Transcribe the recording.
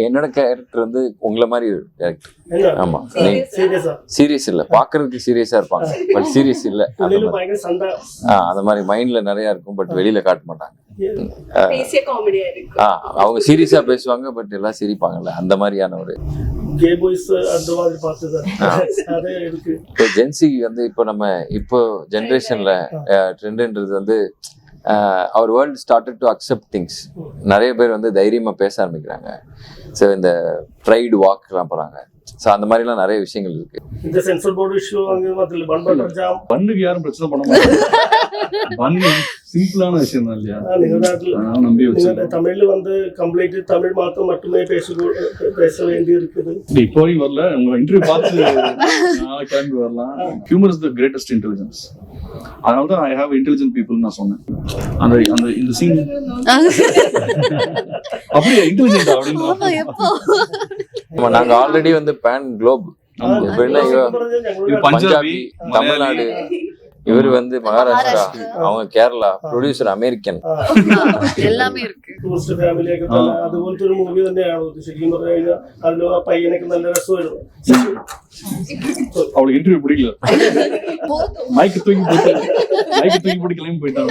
என்னோட கேரக்டர் வந்து உங்களை மாதிரி கேரக்டர். ஆமா, சீரியஸ் இல்ல, பாக்குறதுக்கு சீரியஸா இருப்பாங்க பட் சீரியஸ் இல்ல. அந்த மாதிரி மைண்ட்ல நிறைய இருக்கும் பட் வெளியில காட்ட மாட்டாங்க. அவங்க சீரியஸா பேசுவாங்க பட் எல்லாம் சிரிப்பாங்கல்ல, அந்த மாதிரியான ஒரு ஜென்சி வந்து இப்போ நம்ம இப்போ ஜென்ரேஷன்ல ட்ரெண்டுன்றது வந்து அவர் world started to accept things. நிறைய பேர் வந்து தைரியமா பேச ஆரம்பிக்கிறாங்க. ஸோ இந்த ப்ரைடு வாக்லாம் போறாங்க. ஸோ அந்த மாதிரிலாம் நிறைய விஷயங்கள் இருக்கு. இந்த சென்சர் போர்டு இஷ்யூ பண்ணுக்கு யாரும் பிரச்சனை பண்ண மாட்டாங்க. பண்ணு சிம்பிளான விஷயம் தான் இல்லையா? நம்பி வச்சு தமிழ்ல வந்து கம்ப்ளீட் தமிழ் மட்டுமே பேச வேண்டி இருக்குது. இப்போ வரல, உங்க இன்டர்வியூ பார்த்து நான் கிளம்பி வரலாம். Humour is the greatest intelligence. அதனால தான் ஐ ஹேவ் இன்டெலிஜென்ட் பீப்புள் நான் சொன்னேன். அந்த அந்த இந்த சீன் அப்படியே இன்டெலிஜென்ட் அப்படின்னு நாங்க ஆல்ரெடி வந்து பேன் குளோப், பஞ்சாபி, தமிழ்நாடு, இவர் வந்து மகாராஷ்டிரா, அவங்க கேரளா, ப்ரொடியூசர் അമേരിക്കൻ, எல்லாமே இருக்கு. ടൂറിസ്റ്റ് ഫാമിലിയൊക്കെ തന്നെ അതുപോലത്തെ ഒരു മൂവി തന്നെയാണ് ശരിക്കും പറഞ്ഞു കഴിഞ്ഞാൽ. അതിൽ ആ പയ്യനൊക്കെ നല്ല രസമായിരുന്നു. அவளுக்கு இன்டர்வியூ பிடிக்கல, மைக்கு தூக்கி போட்டு கிளம்பி போயிட்டாங்க.